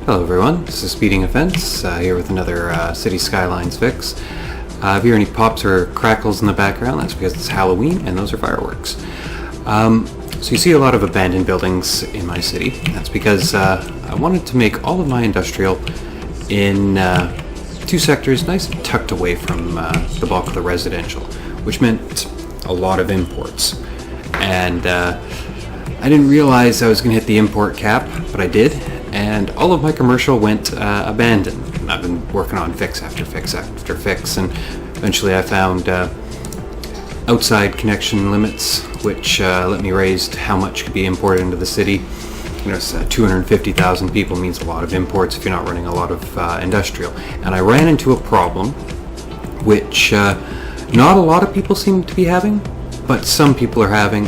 Hello everyone, this is Speeding Offense, here with another City Skylines fix. If you hear any pops or crackles in the background, that's because it's Halloween and those are fireworks. So you see a lot of abandoned buildings in my city. That's because I wanted to make all of my industrial in two sectors nice and tucked away from the bulk of the residential, which meant a lot of imports. And I didn't realize I was going to hit the import cap, but I did, and all of my commercial went abandoned. And I've been working on fix after fix after fix, and eventually I found outside connection limits, which let me raise how much could be imported into the city. You know, 250,000 people means a lot of imports if you're not running a lot of industrial. And I ran into a problem, which not a lot of people seem to be having, but some people are having.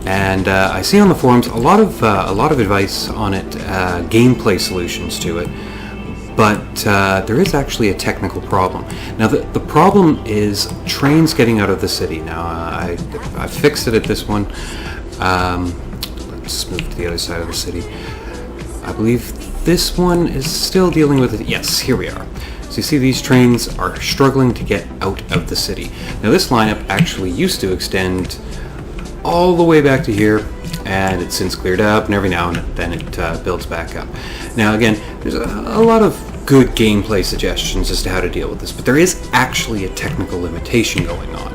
And I see on the forums a lot of advice on it, gameplay solutions to it, but there is actually a technical problem. Now the problem is trains getting out of the city. Now I fixed it at this one. Let's move to the other side of the city. I believe this one is still dealing with it. Yes, here we are. So you see these trains are struggling to get out of the city. Now this lineup actually used to extend all the way back to here, and it's since cleared up, and every now and then it builds back up. Now again, there's a lot of good gameplay suggestions as to how to deal with this, but there is actually a technical limitation going on.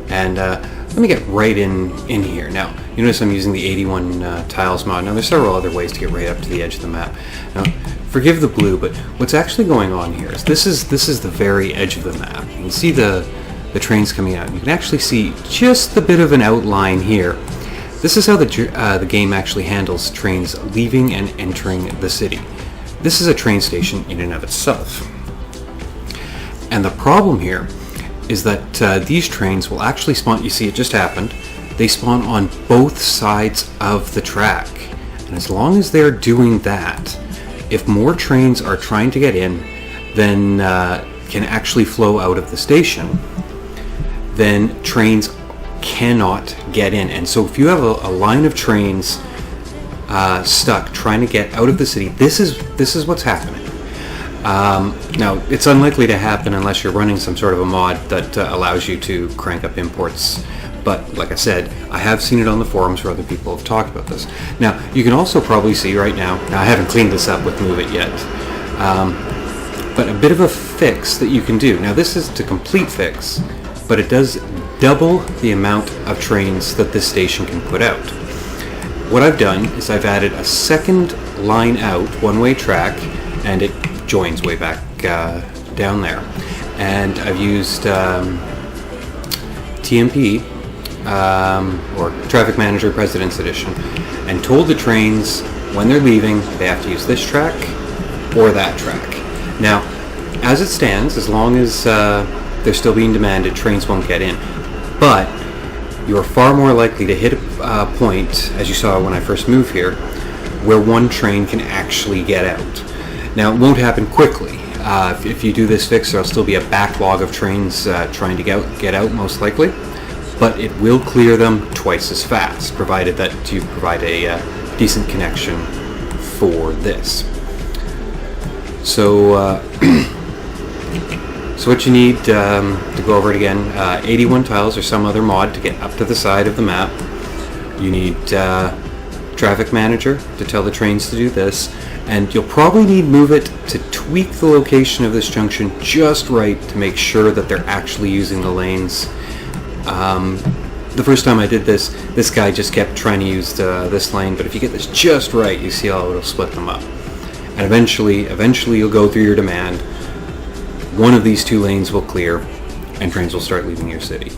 And let me get right in here. Now, you notice I'm using the 81 tiles mod. Now there's several other ways to get right up to the edge of the map. Now, forgive the blue, but what's actually going on here is this is the very edge of the map. You can see the trains coming out. You can actually see just a bit of an outline here. This is how the game actually handles trains leaving and entering the city. This is a train station in and of itself. And the problem here is that these trains will actually spawn, you see it just happened, they spawn on both sides of the track. And as long as they're doing that, if more trains are trying to get in than can actually flow out of the station, then trains cannot get in. And so if you have a line of trains stuck trying to get out of the city, this is what's happening. Now, it's unlikely to happen unless you're running some sort of a mod that allows you to crank up imports. But like I said, I have seen it on the forums where other people have talked about this. Now, you can also probably see right now I haven't cleaned this up with Move It yet, but a bit of a fix that you can do. Now, this is a complete fix, but it does double the amount of trains that this station can put out. What I've done is I've added a second line out, one-way track, and it joins way back down there. And I've used TMP, or Traffic Manager President's Edition, and told the trains when they're leaving they have to use this track or that track. Now, as it stands, as long as they're still being demanded, trains won't get in. But you're far more likely to hit a point, as you saw when I first moved here, where one train can actually get out. Now, it won't happen quickly. If you do this fix, there'll still be a backlog of trains trying to get out, most likely. But it will clear them twice as fast, provided that you provide a decent connection for this. So, so what you need, to go over it again, 81 tiles or some other mod to get up to the side of the map. You need Traffic Manager to tell the trains to do this, and you'll probably need Move It to tweak the location of this junction just right to make sure that they're actually using the lanes. The first time I did this guy just kept trying to use this lane, but if you get this just right, you see how it'll split them up. And eventually you'll go through your demand. One of these two lanes will clear, and trains will start leaving your city.